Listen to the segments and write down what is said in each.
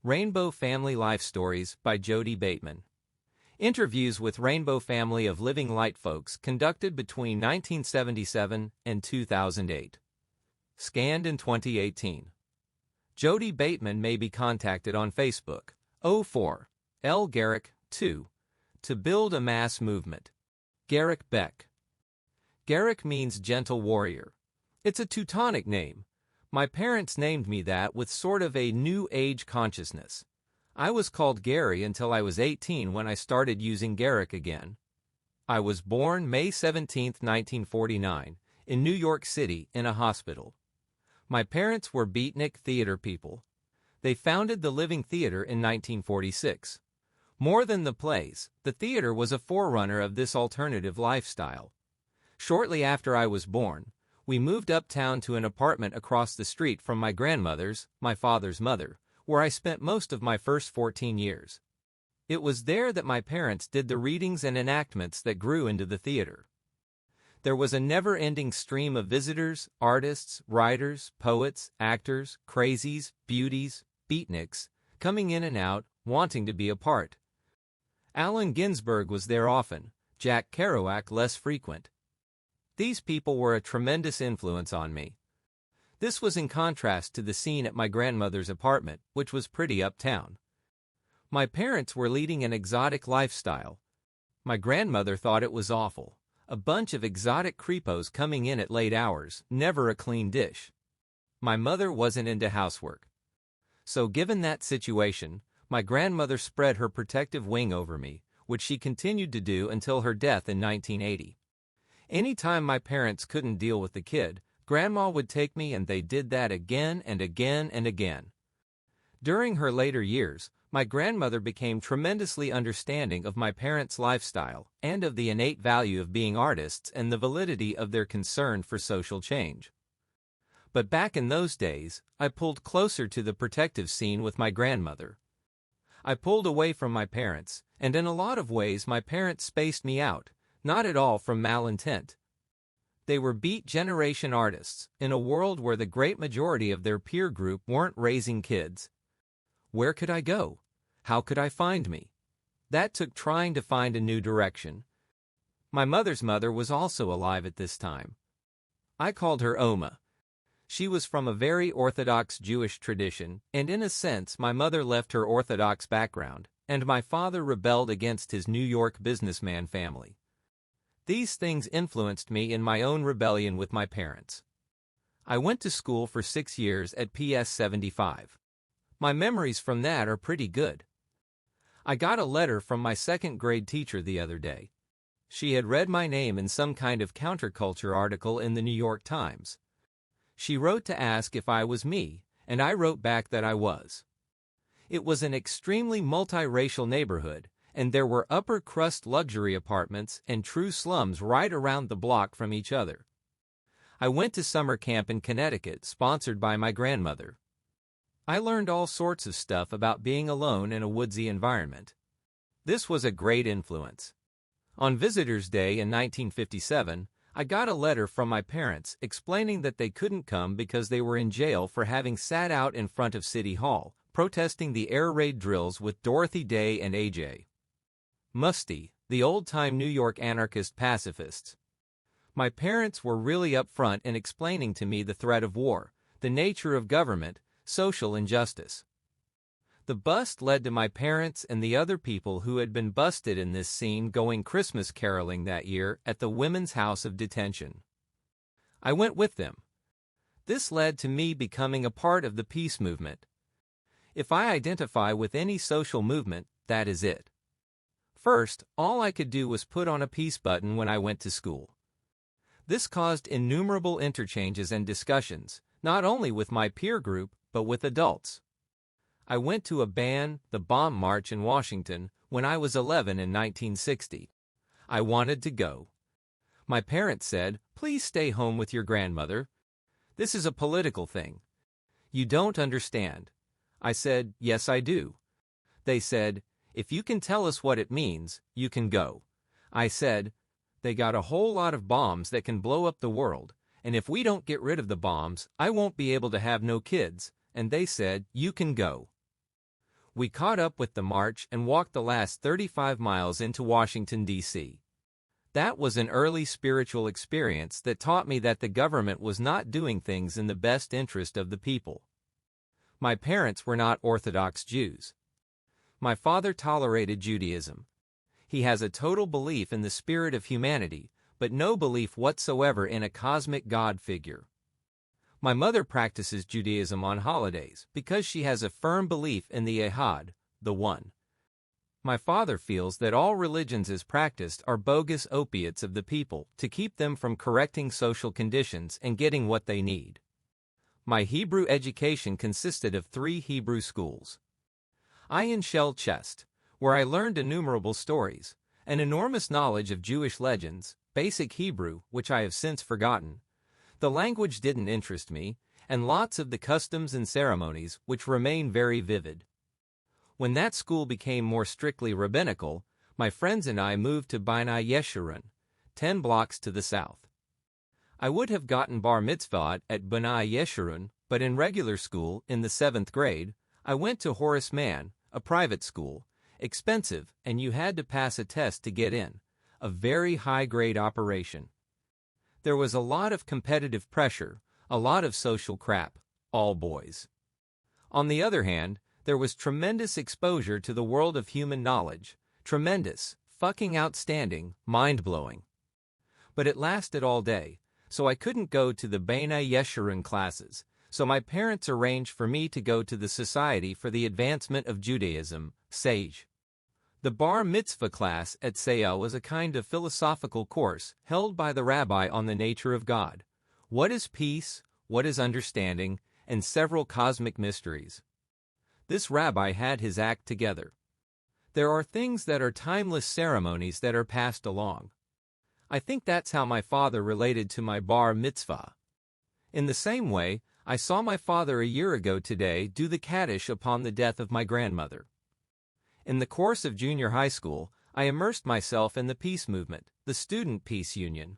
Rainbow Family Life Stories by Jodey Bateman. Interviews with Rainbow Family of Living Light folks conducted between 1977 and 2008. Scanned in 2018. Jodey Bateman may be contacted on Facebook, 04.L.Garrick2, to build a mass movement. Garrick Beck. Garrick means gentle warrior. It's a Teutonic name. My parents named me that with sort of a new age consciousness. I was called Gary until I was 18 when I started using Garrick again. I was born May 17, 1949, in New York City in a hospital. My parents were beatnik theater people. They founded the Living Theater in 1946. More than the plays, the theater was a forerunner of this alternative lifestyle. Shortly after I was born, we moved uptown to an apartment across the street from my grandmother's, my father's mother, where I spent most of my first 14 years. It was there that my parents did the readings and enactments that grew into the theater. There was a never-ending stream of visitors, artists, writers, poets, actors, crazies, beauties, beatniks, coming in and out, wanting to be a part. Allen Ginsberg was there often, Jack Kerouac less frequent. These people were a tremendous influence on me. This was in contrast to the scene at my grandmother's apartment, which was pretty uptown. My parents were leading an exotic lifestyle. My grandmother thought it was awful. A bunch of exotic creepos coming in at late hours, never a clean dish. My mother wasn't into housework. So given that situation, my grandmother spread her protective wing over me, which she continued to do until her death in 1980. Anytime my parents couldn't deal with the kid, Grandma would take me, and they did that again and again and again. During her later years, my grandmother became tremendously understanding of my parents' lifestyle and of the innate value of being artists and the validity of their concern for social change. But back in those days, I pulled closer to the protective scene with my grandmother. I pulled away from my parents, and in a lot of ways my parents spaced me out. Not at all from malintent. They were Beat Generation artists, in a world where the great majority of their peer group weren't raising kids. Where could I go? How could I find me? That took trying to find a new direction. My mother's mother was also alive at this time. I called her Oma. She was from a very Orthodox Jewish tradition, and in a sense my mother left her Orthodox background, and my father rebelled against his New York businessman family. These things influenced me in my own rebellion with my parents. I went to school for 6 years at PS 75. My memories from that are pretty good. I got a letter from my second grade teacher the other day. She had read my name in some kind of counterculture article in the New York Times. She wrote to ask if I was me, and I wrote back that I was. It was an extremely multiracial neighborhood, and there were upper-crust luxury apartments and true slums right around the block from each other. I went to summer camp in Connecticut, sponsored by my grandmother. I learned all sorts of stuff about being alone in a woodsy environment. This was a great influence. On Visitors' Day in 1957, I got a letter from my parents explaining that they couldn't come because they were in jail for having sat out in front of City Hall, protesting the air raid drills with Dorothy Day and A.J. Musty, the old-time New York anarchist pacifists. My parents were really upfront in explaining to me the threat of war, the nature of government, social injustice. The bust led to my parents and the other people who had been busted in this scene going Christmas caroling that year at the Women's House of Detention. I went with them. This led to me becoming a part of the peace movement. If I identify with any social movement, that is it. First, all I could do was put on a peace button when I went to school. This caused innumerable interchanges and discussions, not only with my peer group, but with adults. I went to a ban the bomb march in Washington when I was 11 in 1960. I wanted to go. My parents said, "Please stay home with your grandmother. This is a political thing. You don't understand." I said, "Yes, I do." They said, "If you can tell us what it means, you can go." I said, "They got a whole lot of bombs that can blow up the world, and if we don't get rid of the bombs, I won't be able to have no kids." And they said, "You can go." We caught up with the march and walked the last 35 miles into Washington, D.C. That was an early spiritual experience that taught me that the government was not doing things in the best interest of the people. My parents were not Orthodox Jews. My father tolerated Judaism. He has a total belief in the spirit of humanity, but no belief whatsoever in a cosmic God figure. My mother practices Judaism on holidays because she has a firm belief in the Ehad, the One. My father feels that all religions as practiced are bogus opiates of the people to keep them from correcting social conditions and getting what they need. My Hebrew education consisted of 3 Hebrew schools. Ayin Shel Chest, where I learned innumerable stories, an enormous knowledge of Jewish legends, basic Hebrew, which I have since forgotten. The language didn't interest me, and lots of the customs and ceremonies which remain very vivid. When that school became more strictly rabbinical, my friends and I moved to Bnei Yeshurun, 10 blocks to the south. I would have gotten bar mitzvah at Bnei Yeshurun, but in regular school, in the 7th grade, I went to Horace Mann, a private school, expensive, and you had to pass a test to get in, a very high-grade operation. There was a lot of competitive pressure, a lot of social crap, all boys. On the other hand, there was tremendous exposure to the world of human knowledge, tremendous, fucking outstanding, mind-blowing. But it lasted all day, so I couldn't go to the Bnei Yeshurun classes, so my parents arranged for me to go to the Society for the Advancement of Judaism, SAGE. The bar mitzvah class at SAGE was a kind of philosophical course held by the rabbi on the nature of God. What is peace, what is understanding, and several cosmic mysteries. This rabbi had his act together. There are things that are timeless ceremonies that are passed along. I think that's how my father related to my bar mitzvah. In the same way, I saw my father a year ago today do the Kaddish upon the death of my grandmother. In the course of junior high school, I immersed myself in the peace movement, the Student Peace Union.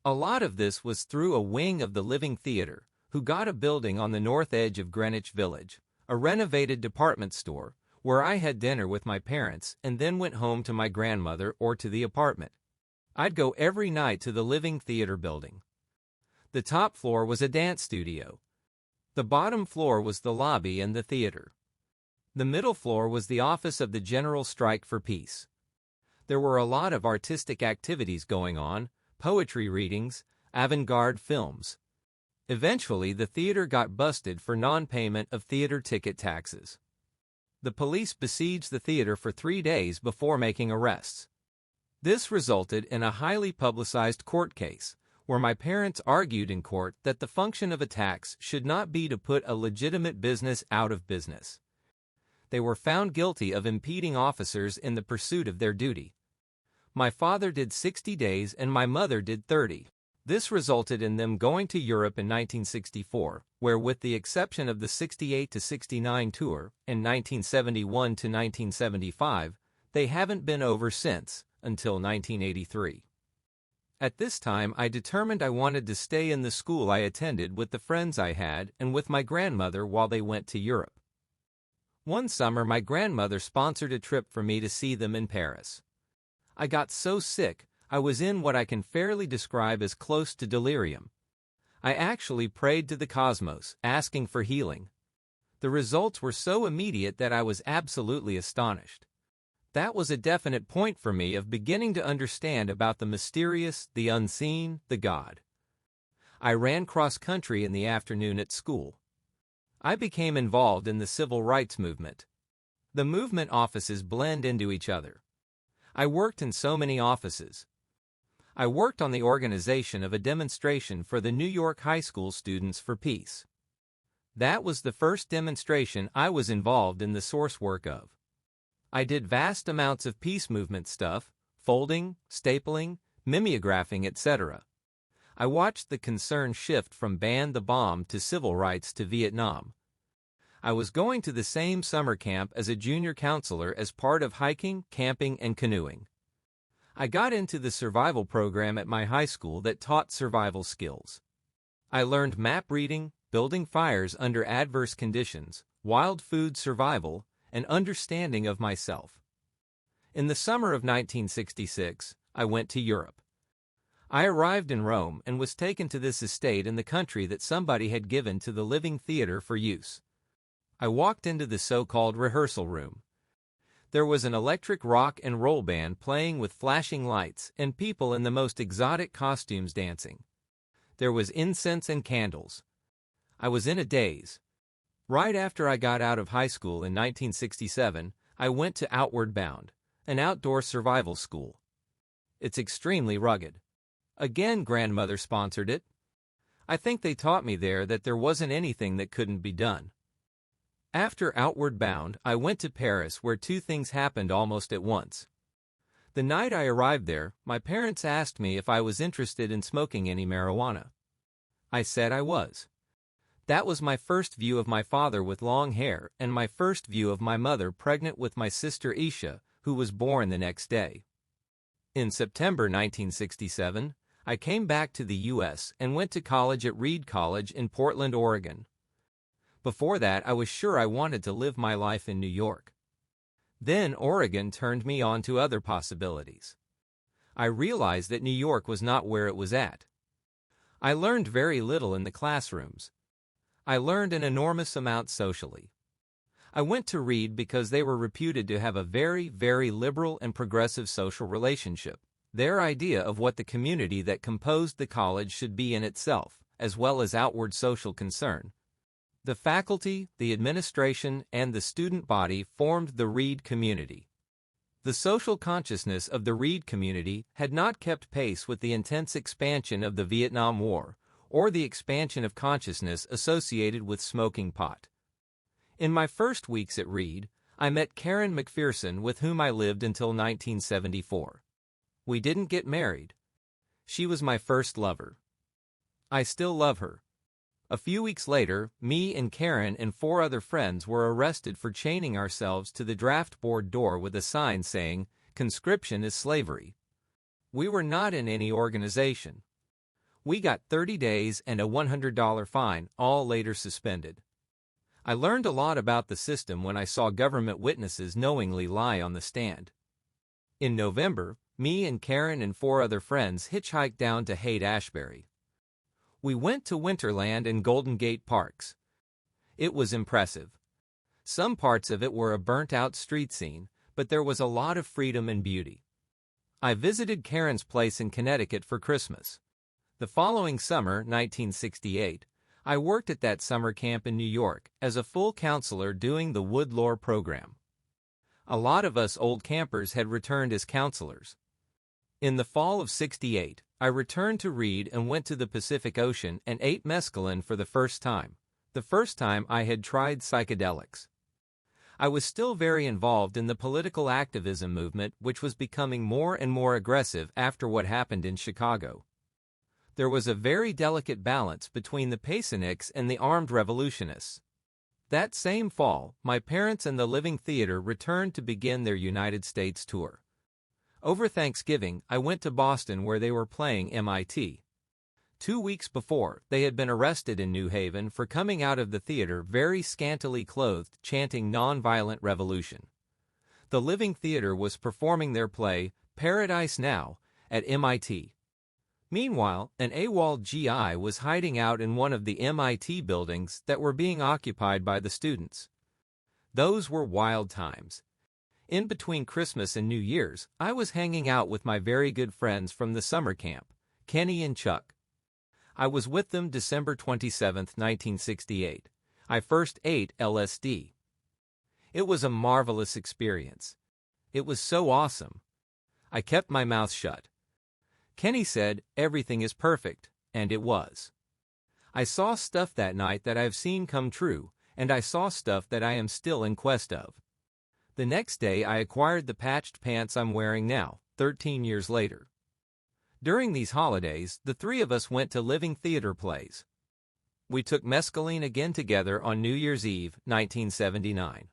A lot of this was through a wing of the Living Theater, who got a building on the north edge of Greenwich Village, a renovated department store, where I had dinner with my parents and then went home to my grandmother or to the apartment. I'd go every night to the Living Theater building. The top floor was a dance studio. The bottom floor was the lobby and the theater. The middle floor was the office of the General Strike for Peace. There were a lot of artistic activities going on, poetry readings, avant-garde films. Eventually, the theater got busted for non-payment of theater ticket taxes. The police besieged the theater for 3 days before making arrests. This resulted in a highly publicized court case, where my parents argued in court that the function of a tax should not be to put a legitimate business out of business. They were found guilty of impeding officers in the pursuit of their duty. My father did 60 days and my mother did 30. This resulted in them going to Europe in 1964, where with the exception of the 68 to 69 tour, in 1971 to 1975, they haven't been over since, until 1983. At this time I determined I wanted to stay in the school I attended with the friends I had and with my grandmother while they went to Europe. One summer my grandmother sponsored a trip for me to see them in Paris. I got so sick, I was in what I can fairly describe as close to delirium. I actually prayed to the cosmos, asking for healing. The results were so immediate that I was absolutely astonished. That was a definite point for me of beginning to understand about the mysterious, the unseen, the God. I ran cross-country in the afternoon at school. I became involved in the civil rights movement. The movement offices blend into each other. I worked in so many offices. I worked on the organization of a demonstration for the New York high school students for peace. That was the first demonstration I was involved in the source work of. I did vast amounts of peace movement stuff, folding, stapling, mimeographing, etc. I watched the concern shift from ban the bomb to civil rights to Vietnam. I was going to the same summer camp as a junior counselor as part of hiking, camping, and canoeing. I got into the survival program at my high school that taught survival skills. I learned map reading, building fires under adverse conditions, wild food survival, an understanding of myself. In the summer of 1966, I went to Europe. I arrived in Rome and was taken to this estate in the country that somebody had given to the Living Theater for use. I walked into the so-called rehearsal room. There was an electric rock and roll band playing with flashing lights and people in the most exotic costumes dancing. There was incense and candles. I was in a daze. Right after I got out of high school in 1967, I went to Outward Bound, an outdoor survival school. It's extremely rugged. Again, grandmother sponsored it. I think they taught me there that there wasn't anything that couldn't be done. After Outward Bound, I went to Paris, where two things happened almost at once. The night I arrived there, my parents asked me if I was interested in smoking any marijuana. I said I was. That was my first view of my father with long hair and my first view of my mother pregnant with my sister Isha, who was born the next day. In September 1967, I came back to the U.S. and went to college at Reed College in Portland, Oregon. Before that, I was sure I wanted to live my life in New York. Then Oregon turned me on to other possibilities. I realized that New York was not where it was at. I learned very little in the classrooms. I learned an enormous amount socially. I went to Reed because they were reputed to have a very, very liberal and progressive social relationship. Their idea of what the community that composed the college should be in itself, as well as outward social concern. The faculty, the administration, and the student body formed the Reed community. The social consciousness of the Reed community had not kept pace with the intense expansion of the Vietnam War, or the expansion of consciousness associated with smoking pot. In my first weeks at Reed, I met Karen McPherson, with whom I lived until 1974. We didn't get married. She was my first lover. I still love her. A few weeks later, me and Karen and 4 other friends were arrested for chaining ourselves to the draft board door with a sign saying, "Conscription is slavery." We were not in any organization. We got 30 days and a $100 fine, all later suspended. I learned a lot about the system when I saw government witnesses knowingly lie on the stand. In November, me and Karen and 4 other friends hitchhiked down to Haight-Ashbury. We went to Winterland and Golden Gate parks. It was impressive. Some parts of it were a burnt-out street scene, but there was a lot of freedom and beauty. I visited Karen's place in Connecticut for Christmas. The following summer, 1968, I worked at that summer camp in New York as a full counselor doing the Woodlore program. A lot of us old campers had returned as counselors. In the fall of '68, I returned to Reed and went to the Pacific Ocean and ate mescaline for the first time I had tried psychedelics. I was still very involved in the political activism movement, which was becoming more and more aggressive after what happened in Chicago. There was a very delicate balance between the Pacifics and the armed revolutionists. That same fall, my parents and the Living Theater returned to begin their United States tour. Over Thanksgiving, I went to Boston where they were playing MIT. 2 weeks before, they had been arrested in New Haven for coming out of the theater very scantily clothed, chanting nonviolent revolution. The Living Theater was performing their play, Paradise Now, at MIT. Meanwhile, an AWOL GI was hiding out in one of the MIT buildings that were being occupied by the students. Those were wild times. In between Christmas and New Year's, I was hanging out with my very good friends from the summer camp, Kenny and Chuck. I was with them December 27, 1968. I first ate LSD. It was a marvelous experience. It was so awesome. I kept my mouth shut. Kenny said, "Everything is perfect," and it was. I saw stuff that night that I've seen come true, and I saw stuff that I am still in quest of. The next day I acquired the patched pants I'm wearing now, 13 years later. During these holidays, the 3 of us went to Living Theater plays. We took mescaline again together on New Year's Eve, 1979.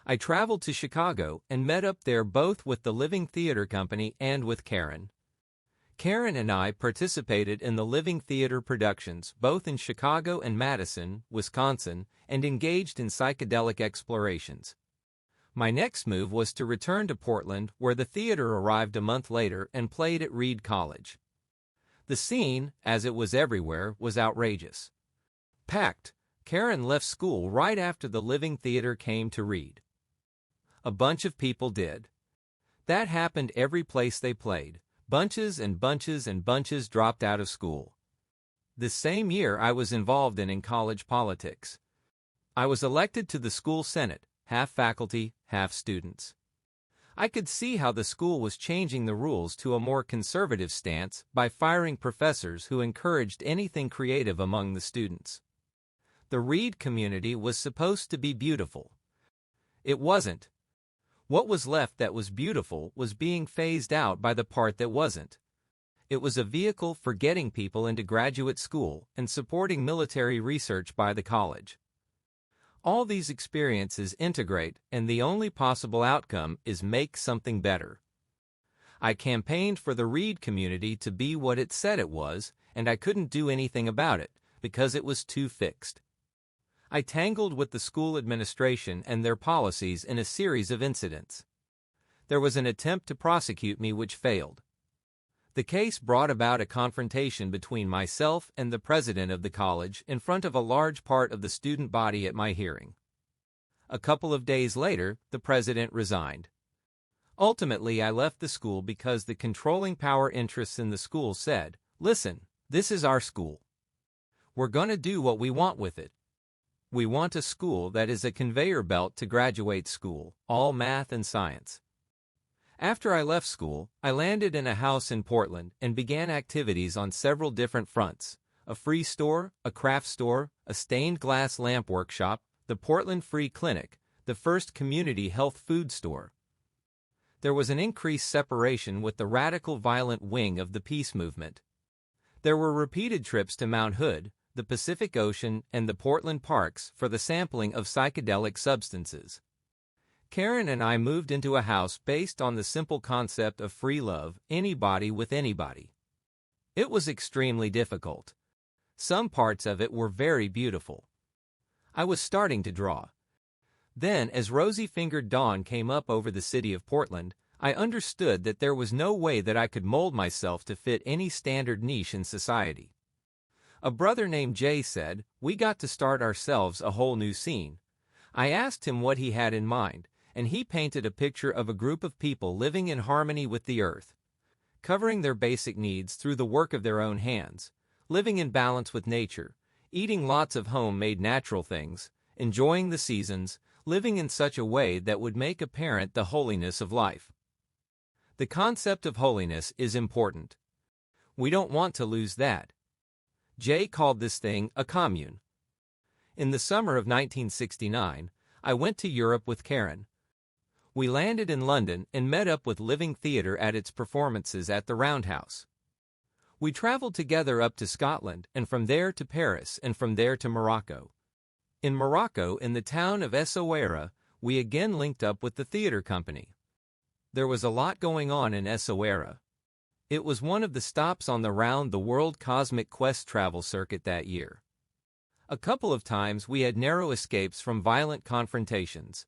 I traveled to Chicago and met up there both with the Living Theater Company and with Karen. Karen and I participated in the Living Theater productions both in Chicago and Madison, Wisconsin, and engaged in psychedelic explorations. My next move was to return to Portland, where the theater arrived a month later and played at Reed College. The scene, as it was everywhere, was outrageous. Packed, Karen left school right after the Living Theater came to Reed. A bunch of people did. That happened every place they played. Bunches and bunches and bunches dropped out of school. This same year I was involved in college politics. I was elected to the school senate, half faculty, half students. I could see how the school was changing the rules to a more conservative stance by firing professors who encouraged anything creative among the students. The Reed community was supposed to be beautiful. It wasn't. What was left that was beautiful was being phased out by the part that wasn't. It was a vehicle for getting people into graduate school and supporting military research by the college. All these experiences integrate, and the only possible outcome is make something better. I campaigned for the Reed community to be what it said it was, and I couldn't do anything about it, because it was too fixed. I tangled with the school administration and their policies in a series of incidents. There was an attempt to prosecute me which failed. The case brought about a confrontation between myself and the president of the college in front of a large part of the student body at my hearing. A couple of days later, the president resigned. Ultimately, I left the school because the controlling power interests in the school said, "Listen, this is our school. We're going to do what we want with it. We want a school that is a conveyor belt to graduate school, all math and science." After I left school, I landed in a house in Portland and began activities on several different fronts: a free store, a craft store, a stained glass lamp workshop, the Portland Free Clinic, the first community health food store. There was an increased separation with the radical violent wing of the peace movement. There were repeated trips to Mount Hood, the Pacific Ocean, and the Portland parks for the sampling of psychedelic substances. Karen and I moved into a house based on the simple concept of free love, anybody with anybody. It was extremely difficult. Some parts of it were very beautiful. I was starting to draw. Then, as rosy-fingered dawn came up over the city of Portland, I understood that there was no way that I could mold myself to fit any standard niche in society. A brother named Jay said, "We got to start ourselves a whole new scene." I asked him what he had in mind, and he painted a picture of a group of people living in harmony with the earth, covering their basic needs through the work of their own hands, living in balance with nature, eating lots of home-made natural things, enjoying the seasons, living in such a way that would make apparent the holiness of life. The concept of holiness is important. We don't want to lose that. Jay called this thing a commune. In the summer of 1969, I went to Europe with Karen. We landed in London and met up with Living Theatre at its performances at the Roundhouse. We traveled together up to Scotland, and from there to Paris, and from there to Morocco. In Morocco, in the town of Essaouira, we again linked up with the theater company. There was a lot going on in Essaouira. It was one of the stops on the round-the-world cosmic quest travel circuit that year. A couple of times we had narrow escapes from violent confrontations.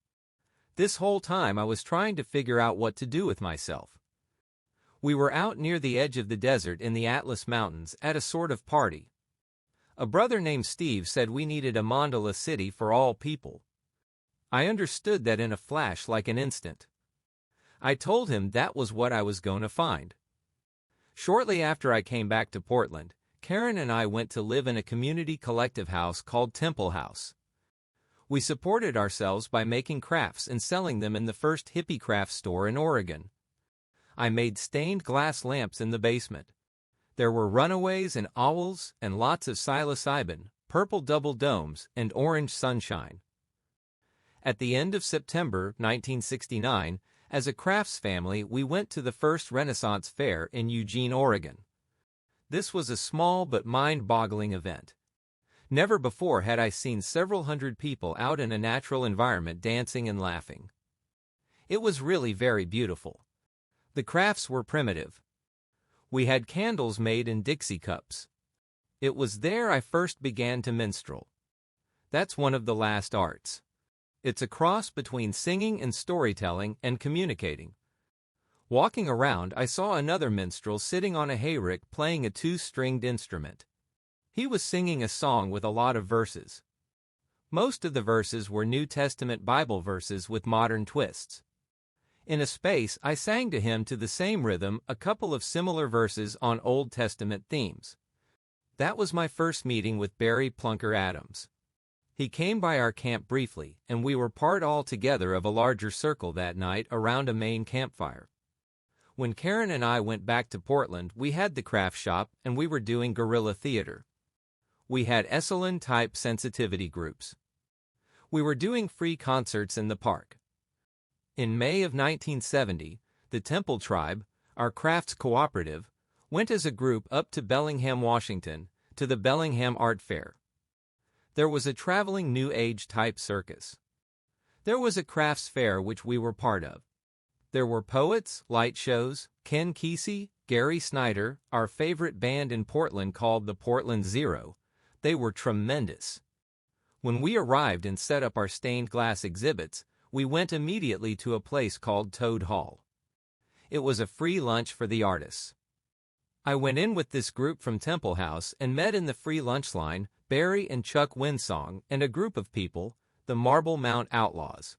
This whole time I was trying to figure out what to do with myself. We were out near the edge of the desert in the Atlas Mountains at a sort of party. A brother named Steve said we needed a mandala city for all people. I understood that in a flash, like an instant. I told him that was what I was going to find. Shortly after I came back to Portland, Karen and I went to live in a community collective house called Temple House. We supported ourselves by making crafts and selling them in the first hippie craft store in Oregon. I made stained glass lamps in the basement. There were runaways and owls and lots of psilocybin, purple double domes, and orange sunshine. At the end of September 1969, as a crafts family, we went to the first Renaissance Fair in Eugene, Oregon. This was a small but mind-boggling event. Never before had I seen several hundred people out in a natural environment dancing and laughing. It was really very beautiful. The crafts were primitive. We had candles made in Dixie cups. It was there I first began to minstrel. That's one of the last arts. It's a cross between singing and storytelling and communicating. Walking around, I saw another minstrel sitting on a hayrick playing a two-stringed instrument. He was singing a song with a lot of verses. Most of the verses were New Testament Bible verses with modern twists. In a space, I sang to him to the same rhythm a couple of similar verses on Old Testament themes. That was my first meeting with Barry Plunker Adams. He came by our camp briefly, and we were part altogether of a larger circle that night around a main campfire. When Karen and I went back to Portland, we had the craft shop and we were doing guerrilla theater. We had Esalen-type sensitivity groups. We were doing free concerts in the park. In May of 1970, the Temple Tribe, our crafts cooperative, went as a group up to Bellingham, Washington, to the Bellingham Art Fair. There was a traveling New Age-type circus. There was a crafts fair which we were part of. There were poets, light shows, Ken Kesey, Gary Snyder, our favorite band in Portland called the Portland Zero. They were tremendous. When we arrived and set up our stained glass exhibits, we went immediately to a place called Toad Hall. It was a free lunch for the artists. I went in with this group from Temple House and met in the free lunch line Barry and Chuck Winsong and a group of people, the Marble Mount Outlaws.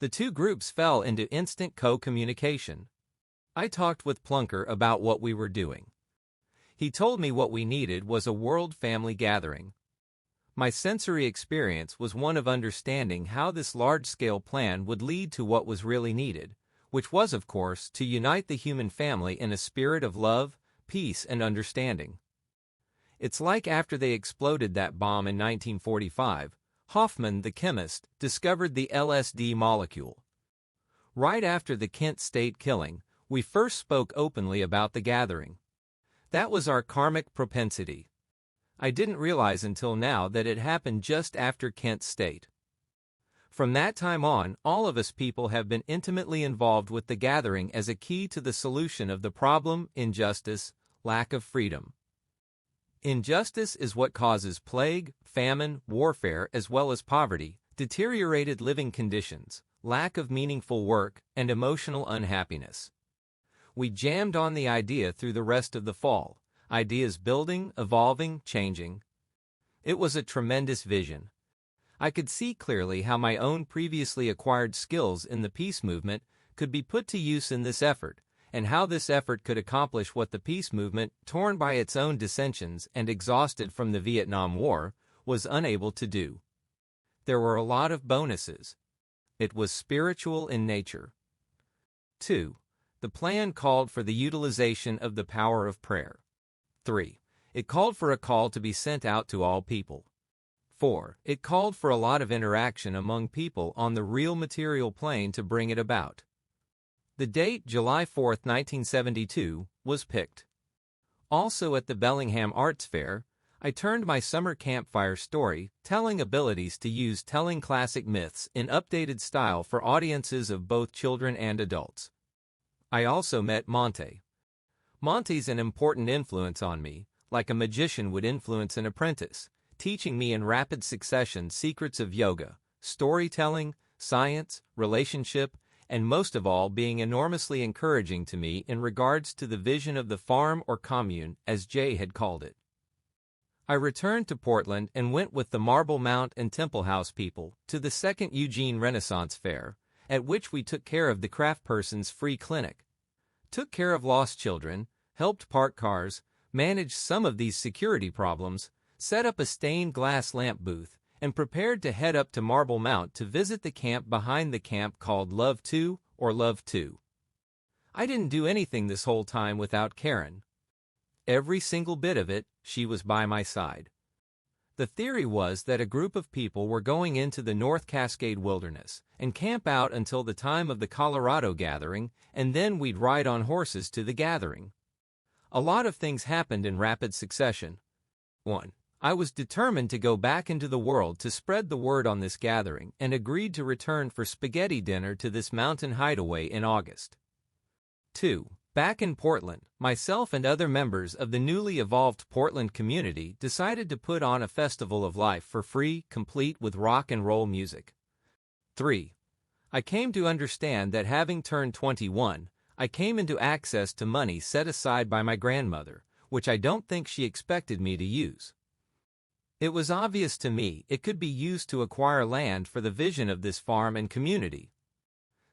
The two groups fell into instant co-communication. I talked with Plunker about what we were doing. He told me what we needed was a world family gathering. My sensory experience was one of understanding how this large-scale plan would lead to what was really needed, which was, of course, to unite the human family in a spirit of love, peace, and understanding. It's like after they exploded that bomb in 1945, Hoffman, the chemist, discovered the LSD molecule. Right after the Kent State killing, we first spoke openly about the gathering. That was our karmic propensity. I didn't realize until now that it happened just after Kent State. From that time on, all of us people have been intimately involved with the gathering as a key to the solution of the problem: injustice, lack of freedom. Injustice is what causes plague, famine, warfare, as well as poverty, deteriorated living conditions, lack of meaningful work, and emotional unhappiness. We jammed on the idea through the rest of the fall, ideas building, evolving, changing. It was a tremendous vision. I could see clearly how my own previously acquired skills in the peace movement could be put to use in this effort, and how this effort could accomplish what the peace movement, torn by its own dissensions and exhausted from the Vietnam War, was unable to do. There were a lot of bonuses. It was spiritual in nature. 2. The plan called for the utilization of the power of prayer. 3. It called for a call to be sent out to all people. 4. It called for a lot of interaction among people on the real material plane to bring it about. The date, July 4, 1972, was picked. Also at the Bellingham Arts Fair, I turned my summer campfire story-telling abilities to use telling classic myths in updated style for audiences of both children and adults. I also met Monte. Monte's an important influence on me, like a magician would influence an apprentice, teaching me in rapid succession secrets of yoga, storytelling, science, relationship, and most of all being enormously encouraging to me in regards to the vision of the farm or commune, as Jay had called it. I returned to Portland and went with the Marble Mount and Temple House people to the second Eugene Renaissance Fair, at which we took care of the craftsperson's free clinic, took care of lost children, helped park cars, managed some of these security problems, set up a stained glass lamp booth, and prepared to head up to Marble Mount to visit the camp behind the camp called Love 2 or Love 2. I didn't do anything this whole time without Karen. Every single bit of it, she was by my side. The theory was that a group of people were going into the North Cascade Wilderness and camp out until the time of the Colorado gathering, and then we'd ride on horses to the gathering. A lot of things happened in rapid succession. 1. I was determined to go back into the world to spread the word on this gathering and agreed to return for spaghetti dinner to this mountain hideaway in August. 2. Back in Portland, myself and other members of the newly evolved Portland community decided to put on a festival of life for free, complete with rock and roll music. 3. I came to understand that having turned 21, I came into access to money set aside by my grandmother, which I don't think she expected me to use. It was obvious to me it could be used to acquire land for the vision of this farm and community.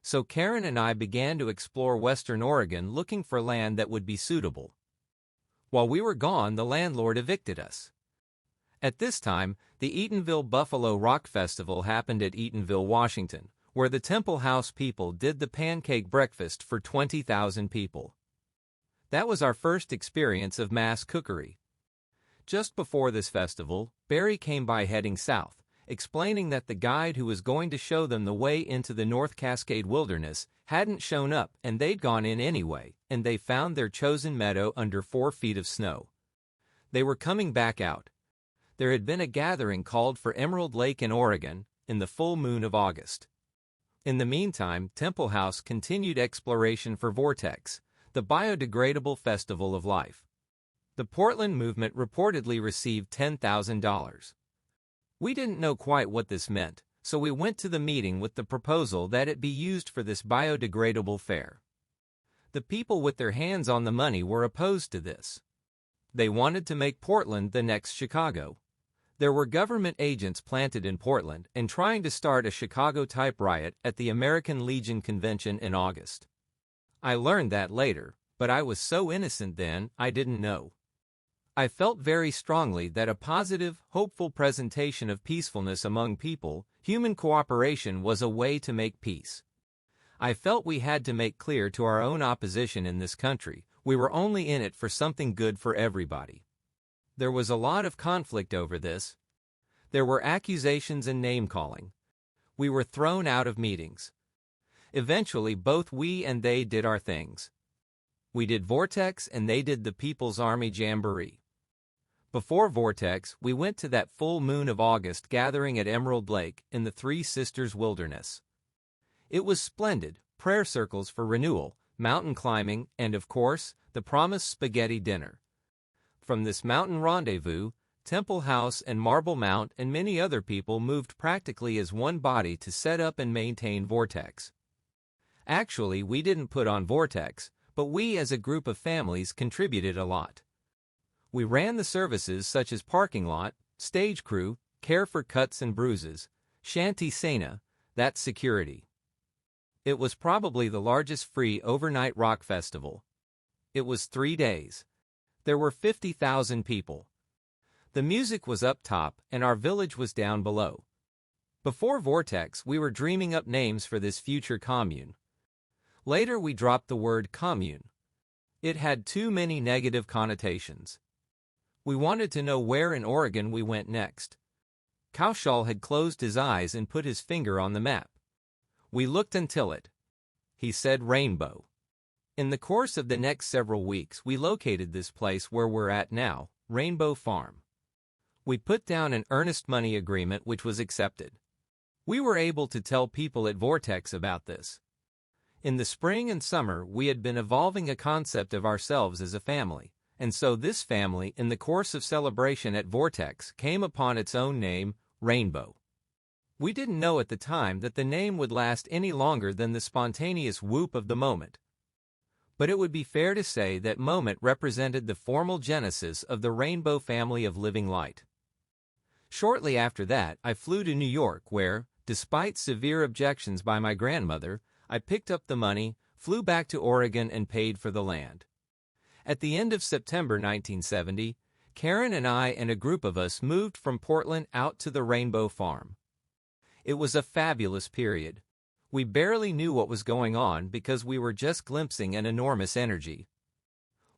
So Karen and I began to explore Western Oregon looking for land that would be suitable. While we were gone, the landlord evicted us. At this time, the Eatonville Buffalo Rock Festival happened at Eatonville, Washington, where the Temple House people did the pancake breakfast for 20,000 people. That was our first experience of mass cookery. Just before this festival, Barry came by heading south, explaining that the guide who was going to show them the way into the North Cascade Wilderness hadn't shown up and they'd gone in anyway, and they found their chosen meadow under 4 feet of snow. They were coming back out. There had been a gathering called for Emerald Lake in Oregon, in the full moon of August. In the meantime, Temple House continued exploration for Vortex, the biodegradable festival of life. The Portland movement reportedly received $10,000. We didn't know quite what this meant, so we went to the meeting with the proposal that it be used for this biodegradable fair. The people with their hands on the money were opposed to this. They wanted to make Portland the next Chicago. There were government agents planted in Portland and trying to start a Chicago-type riot at the American Legion Convention in August. I learned that later, but I was so innocent then, I didn't know. I felt very strongly that a positive, hopeful presentation of peacefulness among people, human cooperation, was a way to make peace. I felt we had to make clear to our own opposition in this country, we were only in it for something good for everybody. There was a lot of conflict over this. There were accusations and name-calling. We were thrown out of meetings. Eventually, both we and they did our things. We did Vortex and they did the People's Army Jamboree. Before Vortex, we went to that full moon of August gathering at Emerald Lake in the Three Sisters Wilderness. It was splendid, prayer circles for renewal, mountain climbing, and of course, the promised spaghetti dinner. From this mountain rendezvous, Temple House and Marble Mount and many other people moved practically as one body to set up and maintain Vortex. Actually, we didn't put on Vortex, but we as a group of families contributed a lot. We ran the services such as parking lot, stage crew, care for cuts and bruises, shanty Sena, that's security. It was probably the largest free overnight rock festival. It was 3 days. There were 50,000 people. The music was up top and our village was down below. Before Vortex, we were dreaming up names for this future commune. Later we dropped the word commune. It had too many negative connotations. We wanted to know where in Oregon we went next. Kaushal had closed his eyes and put his finger on the map. We looked until it. He said Rainbow. In the course of the next several weeks, we located this place where we're at now, Rainbow Farm. We put down an earnest money agreement which was accepted. We were able to tell people at Vortex about this. In the spring and summer, we had been evolving a concept of ourselves as a family, and so this family, in the course of celebration at Vortex, came upon its own name, Rainbow. We didn't know at the time that the name would last any longer than the spontaneous whoop of the moment. But it would be fair to say that moment represented the formal genesis of the Rainbow family of living light. Shortly after that, I flew to New York where, despite severe objections by my grandmother, I picked up the money, flew back to Oregon and paid for the land. At the end of September 1970, Karen and I and a group of us moved from Portland out to the Rainbow Farm. It was a fabulous period. We barely knew what was going on because we were just glimpsing an enormous energy.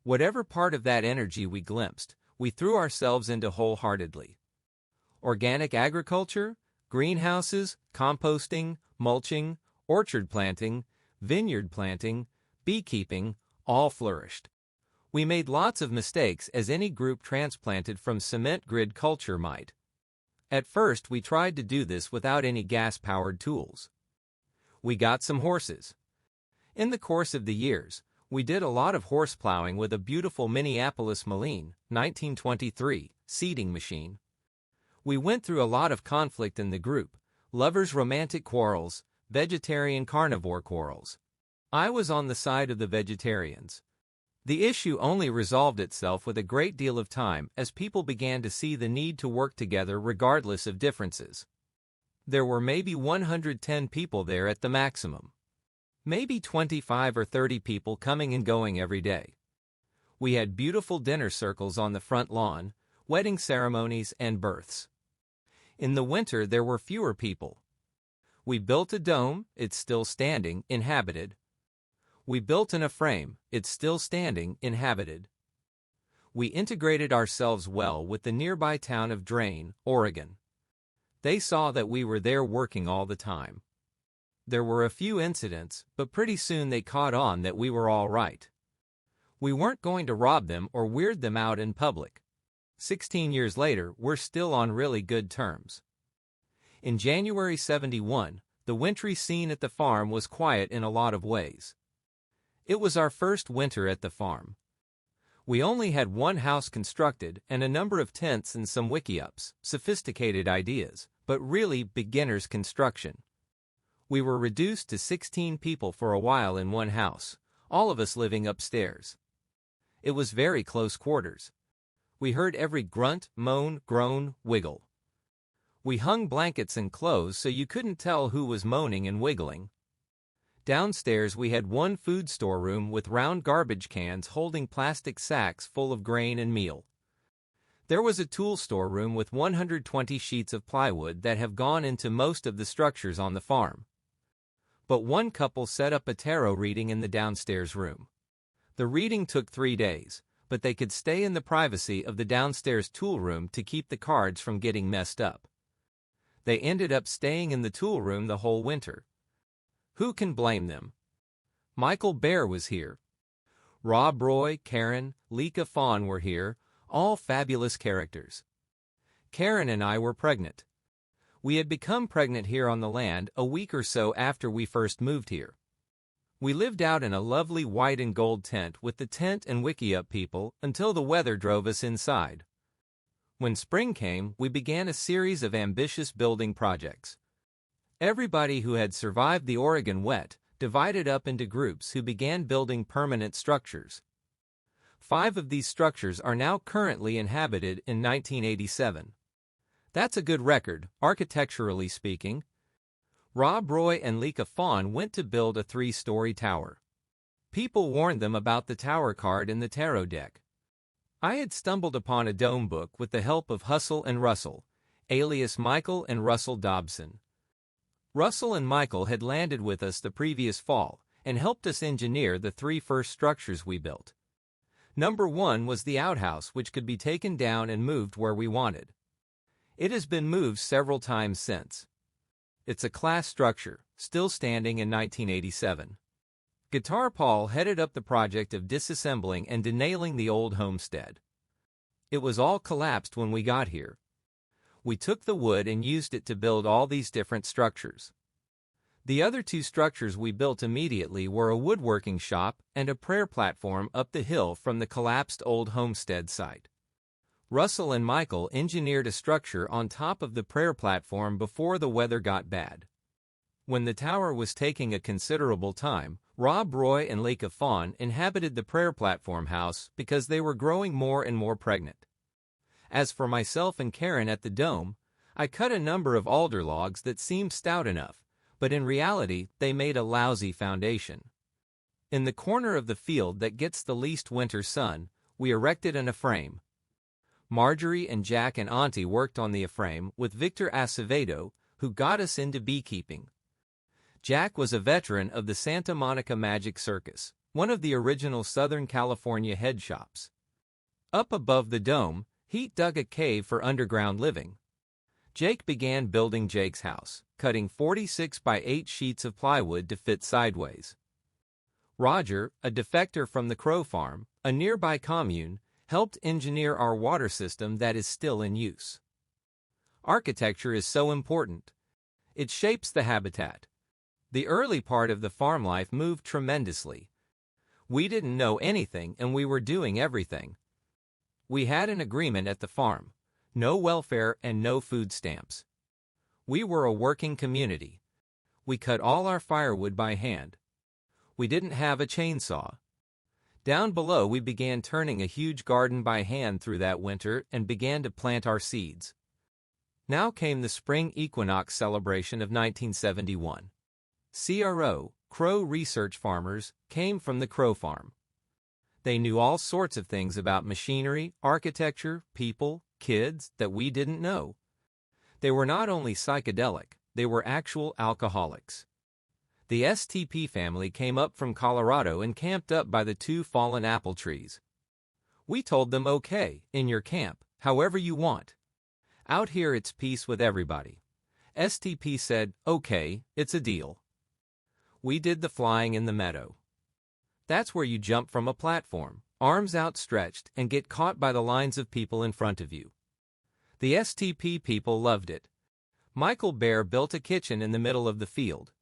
Whatever part of that energy we glimpsed, we threw ourselves into wholeheartedly. Organic agriculture, greenhouses, composting, mulching, orchard planting, vineyard planting, beekeeping, all flourished. We made lots of mistakes as any group transplanted from cement grid culture might. At first we tried to do this without any gas-powered tools. We got some horses. In the course of the years, we did a lot of horse plowing with a beautiful Minneapolis Moline, 1923, seeding machine. We went through a lot of conflict in the group, Lovers' romantic quarrels, vegetarian-carnivore quarrels. I was on the side of the vegetarians. The issue only resolved itself with a great deal of time as people began to see the need to work together regardless of differences. There were maybe 110 people there at the maximum. Maybe 25 or 30 people coming and going every day. We had beautiful dinner circles on the front lawn, wedding ceremonies and births. In the winter there were fewer people. We built a dome, it's still standing, inhabited. We built in a frame, it's still standing, inhabited. We integrated ourselves well with the nearby town of Drain, Oregon. They saw that we were there working all the time. There were a few incidents, but pretty soon they caught on that we were all right. We weren't going to rob them or weird them out in public. 16 years later, we're still on really good terms. In January '71, the wintry scene at the farm was quiet in a lot of ways. It was our first winter at the farm. We only had one house constructed and a number of tents and some wiki-ups, sophisticated ideas, but really beginner's construction. We were reduced to 16 people for a while in one house, all of us living upstairs. It was very close quarters. We heard every grunt, moan, groan, wiggle. We hung blankets and clothes so you couldn't tell who was moaning and wiggling. Downstairs we had one food storeroom with round garbage cans holding plastic sacks full of grain and meal. There was a tool storeroom with 120 sheets of plywood that have gone into most of the structures on the farm. But one couple set up a tarot reading in the downstairs room. The reading took 3 days, but they could stay in the privacy of the downstairs tool room to keep the cards from getting messed up. They ended up staying in the tool room the whole winter. Who can blame them? Michael Bear was here. Rob Roy, Karen, Lika Fawn were here, all fabulous characters. Karen and I were pregnant. We had become pregnant here on the land a week or so after we first moved here. We lived out in a lovely white and gold tent with the tent and wiki-up people until the weather drove us inside. When spring came, we began a series of ambitious building projects. Everybody who had survived the Oregon wet divided up into groups who began building permanent structures. 5 of these structures are now currently inhabited in 1987. That's a good record, architecturally speaking. Rob Roy and Lika Fawn went to build a 3-story tower. People warned them about the tower card in the tarot deck. I had stumbled upon a dome book with the help of Hustle and Russell, alias Michael and Russell Dobson. Russell and Michael had landed with us the previous fall and helped us engineer the 3 first structures we built. Number 1 was the outhouse, which could be taken down and moved where we wanted. It has been moved several times since. It's a class structure, still standing in 1987. Guitar Paul headed up the project of disassembling and denailing the old homestead. It was all collapsed when we got here. We took the wood and used it to build all these different structures. The other 2 structures we built immediately were a woodworking shop and a prayer platform up the hill from the collapsed old homestead site. Russell and Michael engineered a structure on top of the prayer platform before the weather got bad. When the tower was taking a considerable time, Rob Roy and Lika Fawn inhabited the prayer platform house because they were growing more and more pregnant. As for myself and Karen at the dome, I cut a number of alder logs that seemed stout enough, but in reality they made a lousy foundation. In the corner of the field that gets the least winter sun, we erected a frame. Marjorie and Jack and Auntie worked on the frame with Victor Acevedo, who got us into beekeeping. Jack was a veteran of the Santa Monica Magic Circus, one of the original Southern California head shops. Up above the dome, Heat dug a cave for underground living. Jake began building Jake's house, cutting 46 by 8 sheets of plywood to fit sideways. Roger, a defector from the Crow Farm, a nearby commune, helped engineer our water system that is still in use. Architecture is so important. It shapes the habitat. The early part of the farm life moved tremendously. We didn't know anything and we were doing everything. We had an agreement at the farm: no welfare and no food stamps. We were a working community. We cut all our firewood by hand. We didn't have a chainsaw. Down below we began turning a huge garden by hand through that winter and began to plant our seeds. Now came the spring equinox celebration of 1971. Crow research farmers came from the Crow Farm. They knew all sorts of things about machinery, architecture, people, kids that we didn't know. They were not only psychedelic, they were actual alcoholics. The STP family came up from Colorado and camped up by the 2 fallen apple trees. We told them, okay, in your camp, however you want. Out here it's peace with everybody. STP said, okay, it's a deal. We did the flying in the meadow. That's where you jump from a platform, arms outstretched, and get caught by the lines of people in front of you. The STP people loved it. Michael Bear built a kitchen in the middle of the field.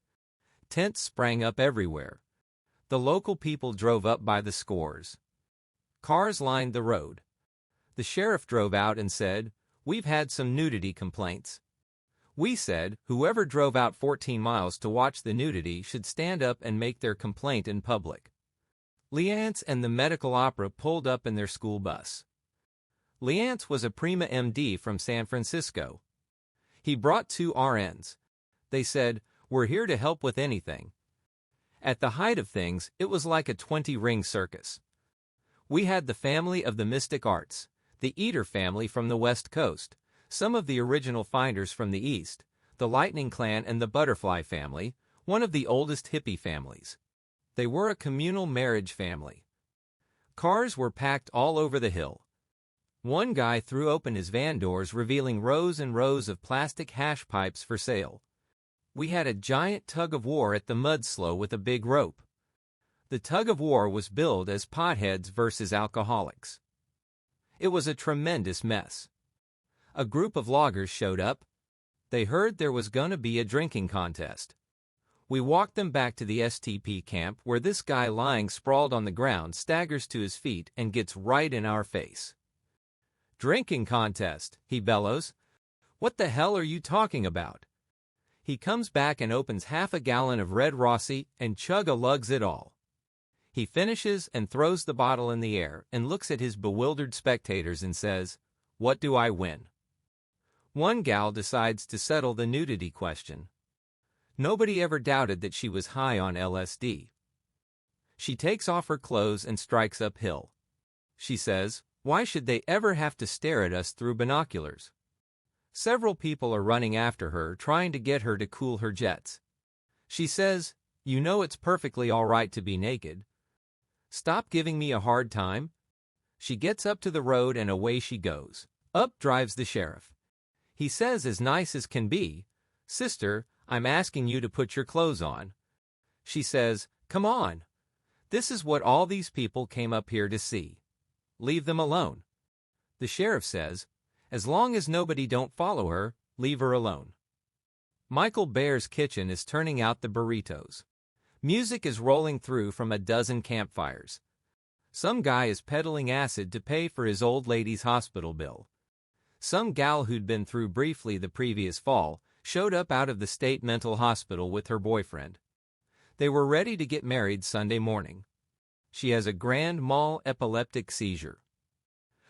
Tents sprang up everywhere. The local people drove up by the scores. Cars lined the road. The sheriff drove out and said, "We've had some nudity complaints." We said, whoever drove out 14 miles to watch the nudity should stand up and make their complaint in public. Leance and the medical opera pulled up in their school bus. Leance was a prima MD from San Francisco. He brought 2 RNs. They said, "We're here to help with anything." At the height of things, it was like a 20-ring circus. We had the family of the mystic arts, the Eater family from the West Coast, some of the original finders from the East, the Lightning Clan and the Butterfly family, one of the oldest hippie families. They were a communal marriage family. Cars were packed all over the hill. One guy threw open his van doors, revealing rows and rows of plastic hash pipes for sale. We had a giant tug-of-war at the mud slough with a big rope. The tug-of-war was billed as potheads versus alcoholics. It was a tremendous mess. A group of loggers showed up. They heard there was gonna be a drinking contest. We walked them back to the STP camp, where this guy lying sprawled on the ground staggers to his feet and gets right in our face. "Drinking contest," he bellows. "What the hell are you talking about?" He comes back and opens half a gallon of Red Rossi and chug-a-lugs it all. He finishes and throws the bottle in the air and looks at his bewildered spectators and says, "What do I win?" One gal decides to settle the nudity question. Nobody ever doubted that she was high on LSD. She takes off her clothes and strikes uphill. She says, "Why should they ever have to stare at us through binoculars?" Several people are running after her, trying to get her to cool her jets. She says, "You know it's perfectly all right to be naked. Stop giving me a hard time." She gets up to the road and away she goes. Up drives the sheriff. He says, as nice as can be, "Sister, I'm asking you to put your clothes on." She says, "Come on. This is what all these people came up here to see. Leave them alone." The sheriff says, "As long as nobody don't follow her, leave her alone." Michael Bear's kitchen is turning out the burritos. Music is rolling through from a dozen campfires. Some guy is peddling acid to pay for his old lady's hospital bill. Some gal who'd been through briefly the previous fall showed up out of the state mental hospital with her boyfriend. They were ready to get married Sunday morning. She has a grand mal epileptic seizure.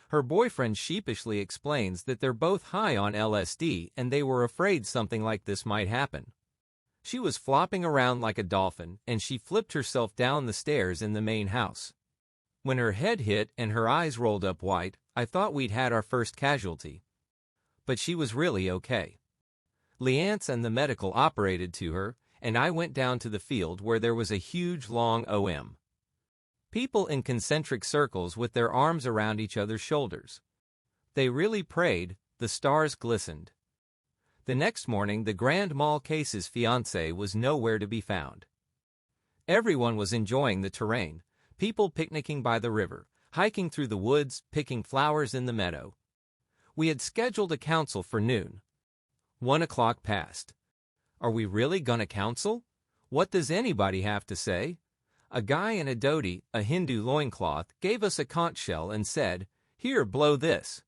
Her boyfriend sheepishly explains that they're both high on LSD and they were afraid something like this might happen. She was flopping around like a dolphin and she flipped herself down the stairs in the main house. When her head hit and her eyes rolled up white, I thought we'd had our first casualty. But she was really okay. Leance and the medical operated to her, and I went down to the field where there was a huge long OM. People in concentric circles with their arms around each other's shoulders. They really prayed, the stars glistened. The next morning the Grand Mal Case's fiancé was nowhere to be found. Everyone was enjoying the terrain, people picnicking by the river, hiking through the woods, picking flowers in the meadow. We had scheduled a council for noon. 1 o'clock passed. Are we really gonna council? What does anybody have to say? A guy in a dhoti, a Hindu loincloth, gave us a conch shell and said, "Here, blow this."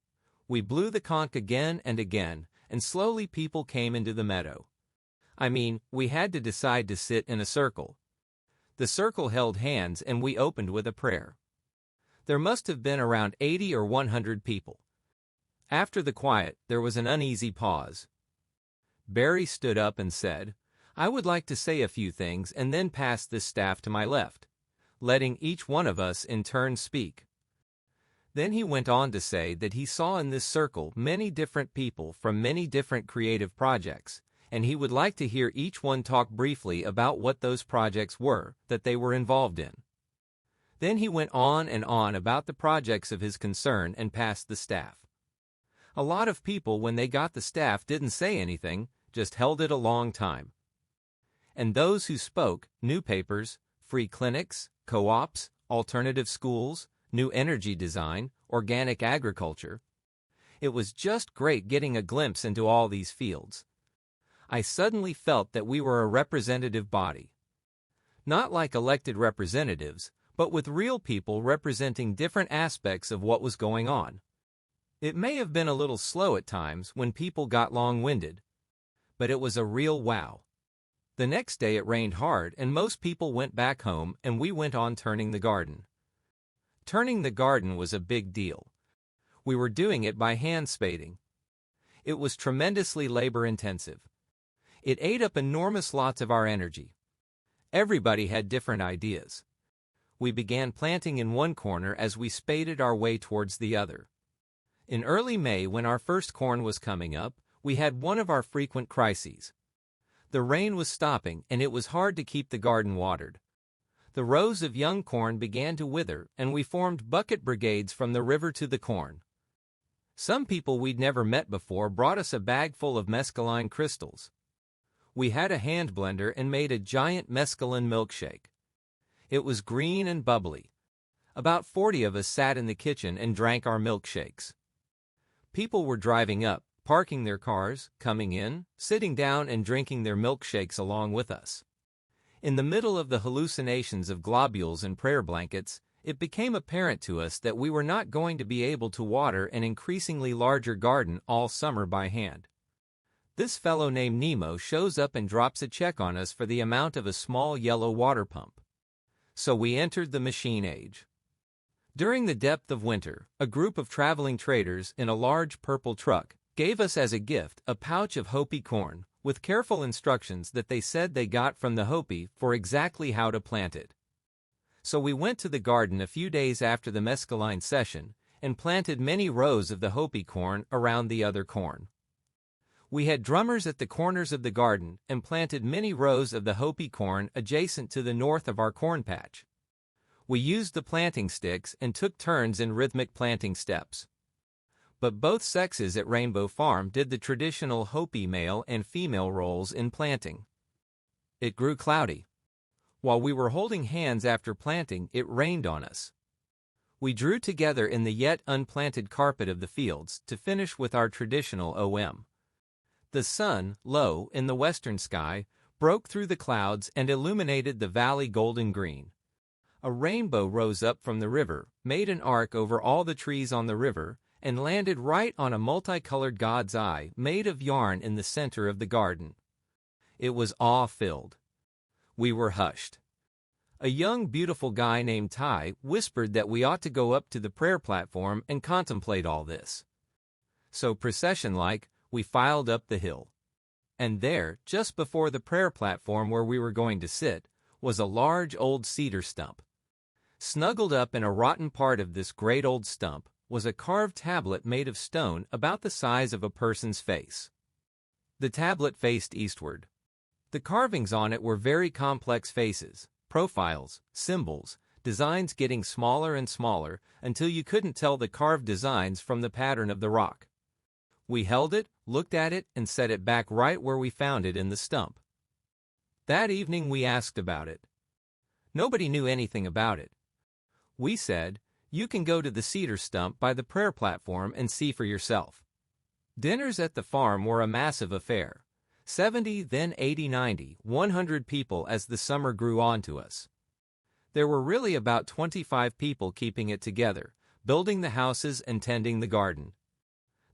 We blew the conch again and again, and slowly people came into the meadow. I mean, we had to decide to sit in a circle. The circle held hands and we opened with a prayer. There must have been around 80 or 100 people. After the quiet, there was an uneasy pause. Barry stood up and said, "I would like to say a few things," and then passed this staff to my left, letting each one of us in turn speak. Then he went on to say that he saw in this circle many different people from many different creative projects, and he would like to hear each one talk briefly about what those projects were that they were involved in. Then he went on and on about the projects of his concern and passed the staff. A lot of people, when they got the staff, didn't say anything, just held it a long time. And those who spoke, new papers, free clinics, co-ops, alternative schools, new energy design, organic agriculture. It was just great getting a glimpse into all these fields. I suddenly felt that we were a representative body. Not like elected representatives, but with real people representing different aspects of what was going on. It may have been a little slow at times when people got long-winded, but it was a real wow. The next day it rained hard and most people went back home and we went on turning the garden. Turning the garden was a big deal. We were doing it by hand spading. It was tremendously labor-intensive. It ate up enormous lots of our energy. Everybody had different ideas. We began planting in one corner as we spaded our way towards the other. In early May, when our first corn was coming up, we had one of our frequent crises. The rain was stopping and it was hard to keep the garden watered. The rows of young corn began to wither and we formed bucket brigades from the river to the corn. Some people we'd never met before brought us a bag full of mescaline crystals. We had a hand blender and made a giant mescaline milkshake. It was green and bubbly. About 40 of us sat in the kitchen and drank our milkshakes. People were driving up, parking their cars, coming in, sitting down and drinking their milkshakes along with us. In the middle of the hallucinations of globules and prayer blankets, it became apparent to us that we were not going to be able to water an increasingly larger garden all summer by hand. This fellow named Nemo shows up and drops a check on us for the amount of a small yellow water pump. So we entered the machine age. During the depth of winter, a group of traveling traders in a large purple truck gave us as a gift a pouch of Hopi corn, with careful instructions that they said they got from the Hopi for exactly how to plant it. So we went to the garden a few days after the mescaline session and planted many rows of the Hopi corn around the other corn. We had drummers at the corners of the garden and planted many rows of the Hopi corn adjacent to the north of our corn patch. We used the planting sticks and took turns in rhythmic planting steps. But both sexes at Rainbow Farm did the traditional Hopi male and female roles in planting. It grew cloudy. While we were holding hands after planting, it rained on us. We drew together in the yet unplanted carpet of the fields to finish with our traditional OM. The sun, low in the western sky, broke through the clouds and illuminated the valley golden green. A rainbow rose up from the river, made an arc over all the trees on the river, and landed right on a multicolored God's eye made of yarn in the center of the garden. It was awe-filled. We were hushed. A young, beautiful guy named Ty whispered that we ought to go up to the prayer platform and contemplate all this. So procession-like, we filed up the hill. And there, just before the prayer platform where we were going to sit, was a large old cedar stump. Snuggled up in a rotten part of this great old stump was a carved tablet made of stone about the size of a person's face. The tablet faced eastward. The carvings on it were very complex faces, profiles, symbols, designs getting smaller and smaller until you couldn't tell the carved designs from the pattern of the rock. We held it, looked at it, and set it back right where we found it in the stump. That evening we asked about it. Nobody knew anything about it. We said, "You can go to the cedar stump by the prayer platform and see for yourself." Dinners at the farm were a massive affair. 70, then 80, 90, 100 people as the summer grew on to us. There were really about 25 people keeping it together, building the houses and tending the garden.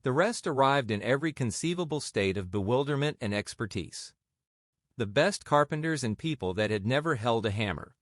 The rest arrived in every conceivable state of bewilderment and expertise. The best carpenters and people that had never held a hammer.